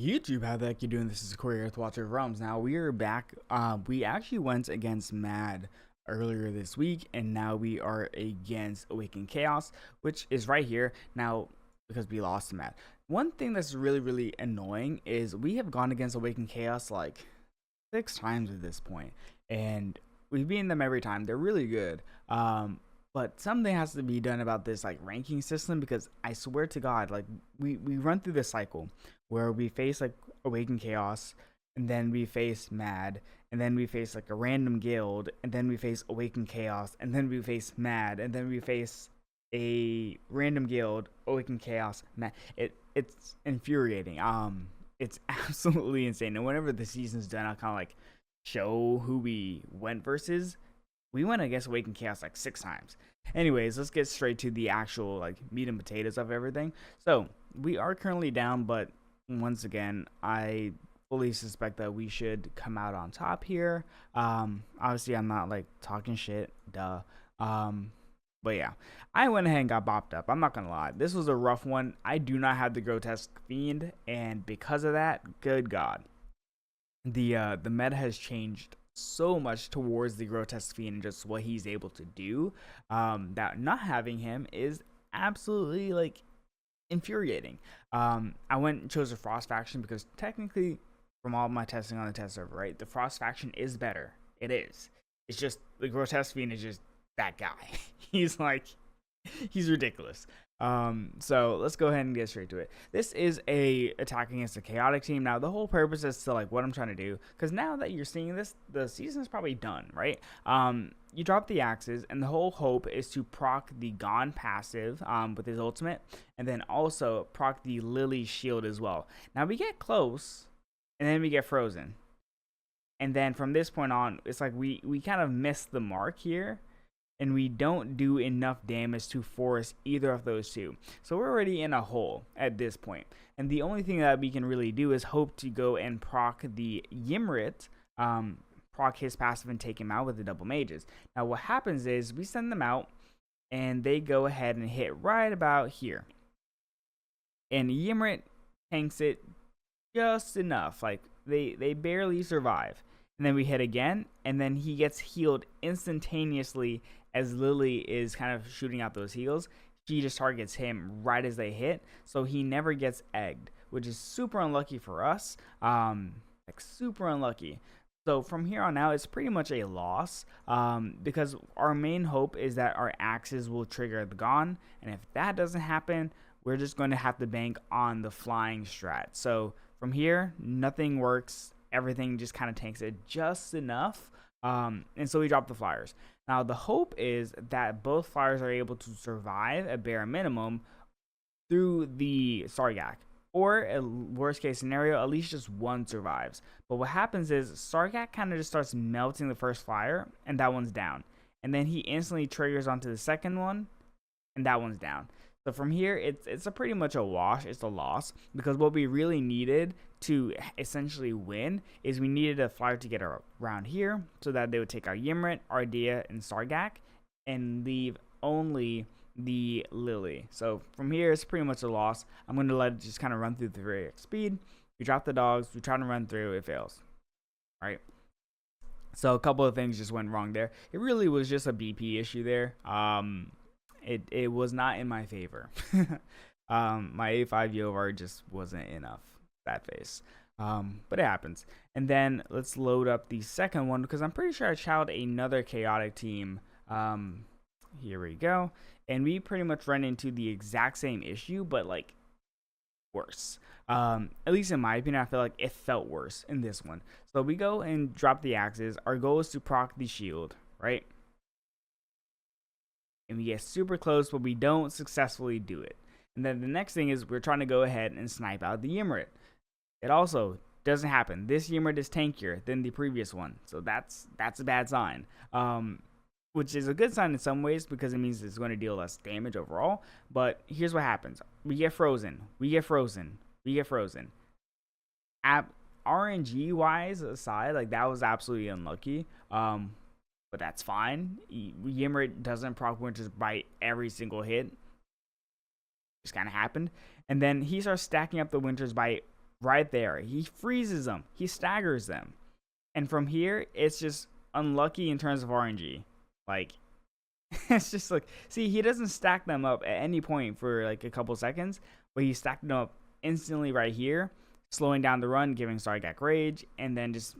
YouTube, how the heck you doing? This is Corey with Watcher of Realms. Now we are back. We actually went against Mad earlier this week, and now we are against Awakened Chaos, which is right here now because we lost to Mad. One thing that's really annoying is we have gone against Awakened Chaos like 6 times at this point, and we've beaten them every time. They're really good. But something has to be done about this like ranking system, because I swear to God, like we run through this cycle where we face like Awakened Chaos, and then we face Mad, and then we face like a random guild, and then we face Awakened Chaos, and then we face Mad, and then we face a random guild, Awakened Chaos, Mad. It's infuriating. It's absolutely insane. And whenever the season's done, I'll kind of like show who we went versus. We went against Awakened Chaos like 6 times. Anyways, let's get straight to the actual like meat and potatoes of everything. So we are currently down, but once again, I fully suspect that we should come out on top here. Obviously, I'm not like talking shit, duh. But yeah, I went ahead and got bopped up. I'm not gonna lie, this was a rough one. I do not have the Grotesque Fiend, and because of that, good God, the meta has changed so much towards the Grotesque Fiend and just what he's able to do, that not having him is absolutely like infuriating. I went and chose the Frost faction because technically, from all my testing on the test server, right, the Frost faction is better. It is. It's just the Grotesque Fiend is just that guy. he's like, he's ridiculous. So let's go ahead and get straight to it. This is a attack against a chaotic team. Now the whole purpose is to like what I'm trying to do, because now that you're seeing this, the season is probably done, right? You drop the axes, and the whole hope is to proc the Gone passive with his ultimate, and then also proc the Lily shield as well. Now we get close, and then we get frozen, and then from this point on, it's like we kind of miss the mark here, and we don't do enough damage to force either of those two. So we're already in a hole at this point. And the only thing that we can really do is hope to go and proc the Ymrit, proc his passive and take him out with the double mages. Now what happens is we send them out, and they go ahead and hit right about here. And Ymrit tanks it just enough. Like they barely survive. And then we hit again, and then he gets healed instantaneously as Lily is kind of shooting out those heals. She just targets him right as they hit, so he never gets egged, which is super unlucky for us. Like super unlucky. So from here on out, it's pretty much a loss, because our main hope is that our axes will trigger the Gone, and if that doesn't happen, we're just going to have to bank on the flying strat. So from here, nothing works. Everything just kind of tanks it just enough. And so we drop the flyers. Now the hope is that both flyers are able to survive at bare minimum through the Sargak, or a worst case scenario, at least just one survives. But what happens is Sargak kind of just starts melting the first flyer, and that one's down, and then he instantly triggers onto the second one, and that one's down. So from here, it's a pretty much a wash. It's a loss, because what we really needed to essentially win is we needed a flyer to get around here so that they would take out Ymrit, Ardea, and Sargak, and leave only the Lily. So from here, it's pretty much a loss. I'm going to let it just kind of run through the 3x speed. We drop the dogs. We try to run through. It fails. All right. So a couple of things just went wrong there. It really was just a BP issue there. It was not in my favor. My A5 Yovar just wasn't enough. That face. But it happens. And then let's load up the second one, because I'm pretty sure I chowed another chaotic team. Here we go. And we pretty much run into the exact same issue, but like worse. At least in my opinion, I feel like it felt worse in this one. So we go and drop the axes. Our goal is to proc the shield, right? And we get super close, but we don't successfully do it. And then the next thing is we're trying to go ahead and snipe out the Ymrit. It also doesn't happen. This Ymrit is tankier than the previous one, so that's a bad sign. Which is a good sign in some ways, because it means it's going to deal less damage overall. But here's what happens: we get frozen, we get frozen, we get frozen. RNG wise aside, like that was absolutely unlucky. But that's fine. Ymrit doesn't proc Winter's Bite every single hit. Just kind of happened. And then he starts stacking up the Winter's Bite right there. He freezes them. He staggers them. And from here, it's just unlucky in terms of RNG. Like, it's just like, see, he doesn't stack them up at any point for like a couple seconds, but he stacked them up instantly right here, slowing down the run, giving Sargak rage, and then just,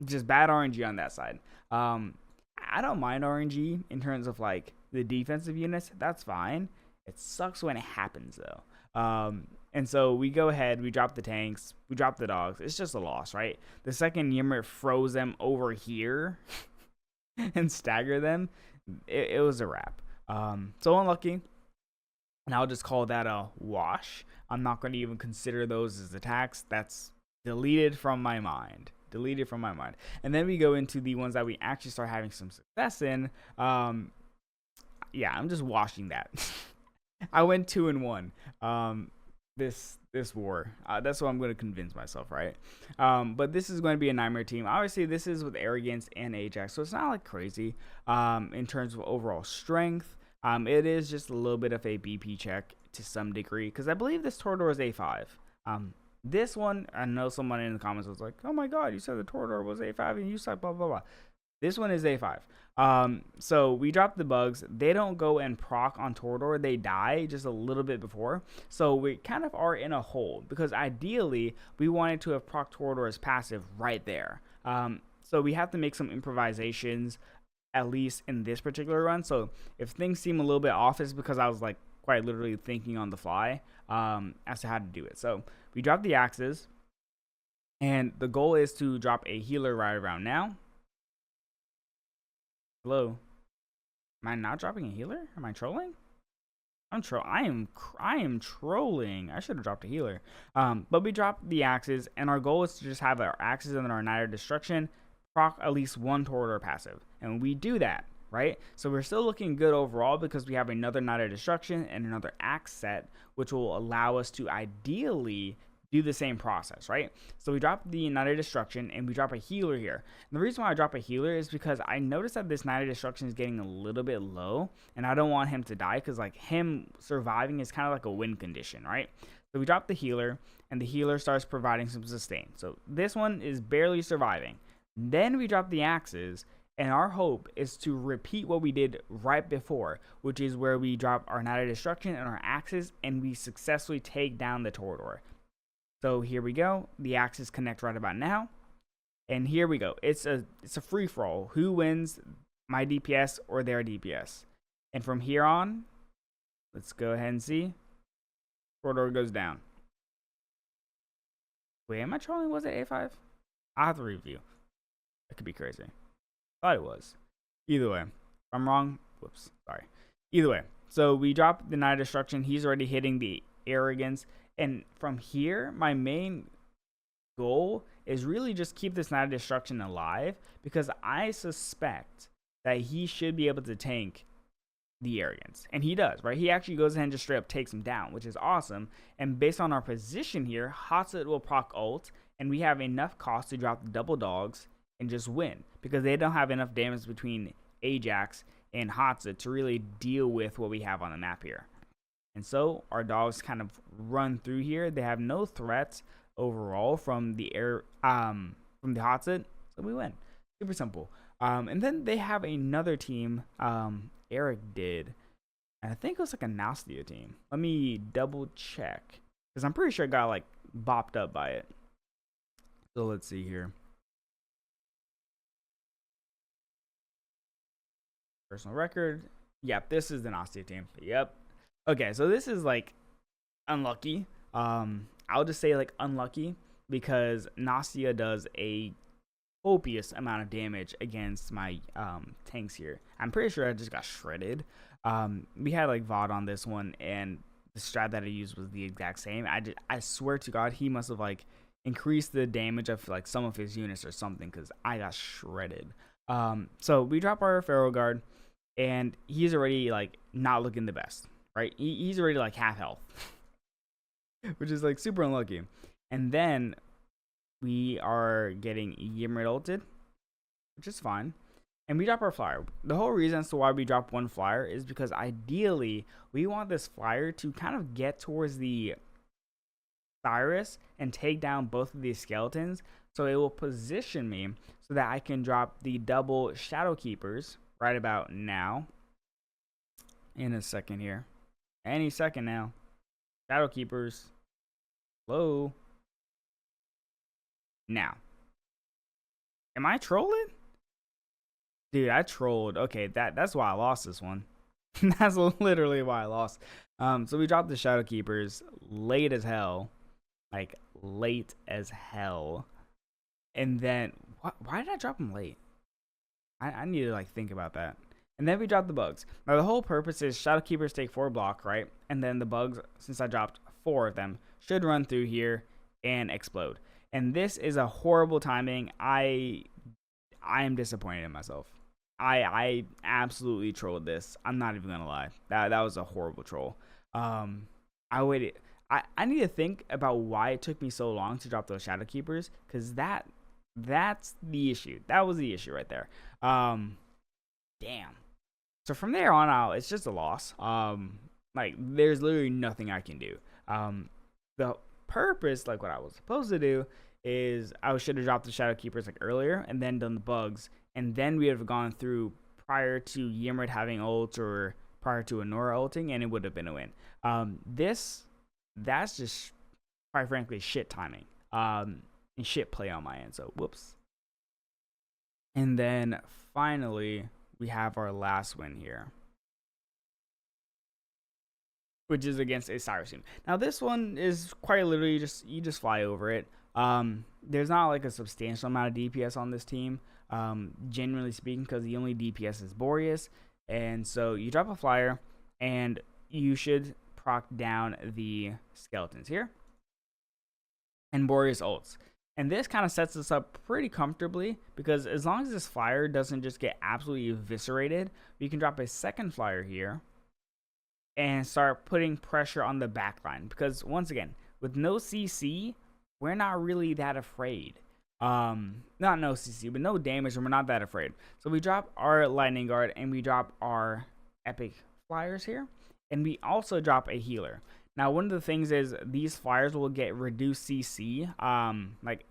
just bad RNG on that side. I don't mind RNG in terms of like the defensive units. That's fine. It sucks when it happens though. And so we go ahead, we drop the tanks, we drop the dogs. It's just a loss, right? The second Ymir froze them over here and stagger them, it was a wrap. So unlucky. And I'll just call that a wash. I'm not going to even consider those as attacks. That's deleted from my mind. And then we go into the ones that we actually start having some success in. Yeah, I'm just washing that. I went 2-1. This war. That's what I'm going to convince myself, right? But this is going to be a nightmare team. Obviously, this is with Arrogance and Ajax, so it's not like crazy in terms of overall strength. It is just a little bit of a BP check to some degree, because I believe this Torador is A5. This one, I know someone in the comments was like, oh my god, you said the Torador was A5 and you suck, blah, blah, blah. This one is A5. So we drop the bugs. They don't go and proc on Torador. They die just a little bit before. So we kind of are in a hole, because ideally we wanted to have proc Torador as passive right there. So we have to make some improvisations, at least in this particular run. So if things seem a little bit off, it's because I was like quite literally thinking on the fly as to how to do it. So we drop the axes, and the goal is to drop a healer right around now. Hello, am I not dropping a healer? Am I trolling? I am trolling. I should have dropped a healer. But we drop the axes, and our goal is to just have our axes and then our Night of Destruction proc at least one Torador passive, and we do that, right? So we're still looking good overall, because we have another Night of Destruction and another axe set, which will allow us to ideally do the same process, right? So we drop the Night of Destruction and we drop a healer here. And the reason why I drop a healer is because I noticed that this Night of Destruction is getting a little bit low, and I don't want him to die, because like him surviving is kind of like a win condition, right? So we drop the healer, and the healer starts providing some sustain. So this one is barely surviving. Then we drop the axes, and our hope is to repeat what we did right before, which is where we drop our Night of Destruction and our axes, and we successfully take down the Torador. So here we go. The axes connect right about now, and here we go. It's a free for all. Who wins, my DPS or their DPS? And from here on, let's go ahead and see. Torador goes down. Wait, am I trolling? Was it A5? I'll have to review. That could be crazy. Thought it was. Either way, if I'm wrong, whoops, sorry. Either way, so we drop the Night of Destruction. He's already hitting the Arrogance, and from here, my main goal is really just keep this Night of Destruction alive, because I suspect that he should be able to tank the Arrogance, and he does, right? He actually goes ahead and just straight up takes him down, which is awesome. And based on our position here, Hatset will proc ult, and we have enough cost to drop the double dogs and just win, because they don't have enough damage between Ajax and Hatset to really deal with what we have on the map here. And so our dogs kind of run through here. They have no threats overall from the Hatset, so we win. Super simple. And then they have another team, Eric did, and I think it was like a Nastia team. Let me double check, because I'm pretty sure it got like bopped up by it. So let's see here. Personal record. Yep, this is the Nastia team. Yep. Okay, so this is like unlucky. I'll just say like unlucky, because Nastia does a copious amount of damage against my tanks here. I'm pretty sure I just got shredded. We had like VOD on this one, and the strat that I used was the exact same. I swear to God, he must have like increased the damage of like some of his units or something, because I got shredded. So we drop our Pharaoh Guard, and he's already like not looking the best, right? He's already like half health, which is like super unlucky. And then we are getting Ymir ulted, which is fine. And we drop our flyer. The whole reason as to why we drop one flyer is because ideally we want this flyer to kind of get towards the Cyrus and take down both of these skeletons. So it will position me so that I can drop the double Shadow Keepers right about now. In a second here. Any second now. Shadow Keepers. Hello. Now. Am I trolling? Dude, I trolled. Okay, that's why I lost this one. That's literally why I lost. So we dropped the Shadow Keepers late as hell. Like, late as hell. And then, why did I drop them late? I need to, like, think about that. And then we dropped the bugs. Now, the whole purpose is Shadow Keepers take 4 block, right? And then the bugs, since I dropped 4 of them, should run through here and explode. And this is a horrible timing. I am disappointed in myself. I absolutely trolled this. I'm not even gonna lie. That was a horrible troll. I waited. I need to think about why it took me so long to drop those Shadow Keepers, because that's the issue. That was the issue right there. Damn. So from there on out, it's just a loss. Like, there's literally nothing I can do. The purpose, like what I was supposed to do, is I should have dropped the Shadow Keepers like earlier and then done the bugs, and then we would have gone through prior to Ymried having ult or prior to Anora ulting, and it would have been a win. That's just, quite frankly, shit timing. And shit play on my end, so whoops. And then finally, we have our last win here, which is against a Cyrus team. Now this one is quite literally just, you just fly over it. There's not like a substantial amount of DPS on this team, generally speaking, because the only DPS is Boreas. And so you drop a flyer and you should proc down the skeletons here, and Boreas ults. And this kind of sets us up pretty comfortably, because as long as this flyer doesn't just get absolutely eviscerated, we can drop a second flyer here and start putting pressure on the backline. Because once again, with no CC, we're not really that afraid. Not no CC, but no damage, and we're not that afraid. So we drop our Lightning Guard and we drop our Epic Flyers here, and we also drop a healer. Now, one of the things is these flyers will get reduced CC. Like,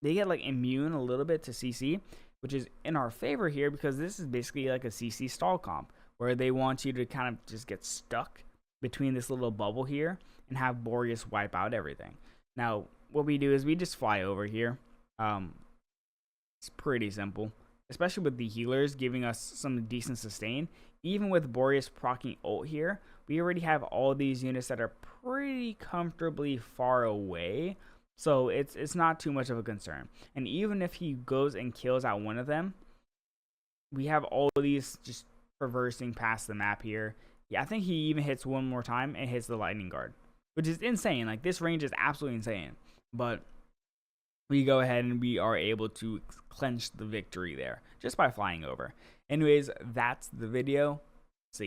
they get like immune a little bit to CC, which is in our favor here, because this is basically like a CC stall comp, where they want you to kind of just get stuck between this little bubble here and have Boreas wipe out everything. Now, what we do is we just fly over here. It's pretty simple, especially with the healers giving us some decent sustain. Even with Boreas proccing ult here, we already have all these units that are pretty comfortably far away, so it's not too much of a concern. And even if he goes and kills out one of them, we have all of these just traversing past the map here. Yeah, I think he even hits one more time and hits the Lightning Guard, which is insane. Like, this range is absolutely insane. But we go ahead and we are able to clinch the victory there just by flying over. Anyways, that's the video.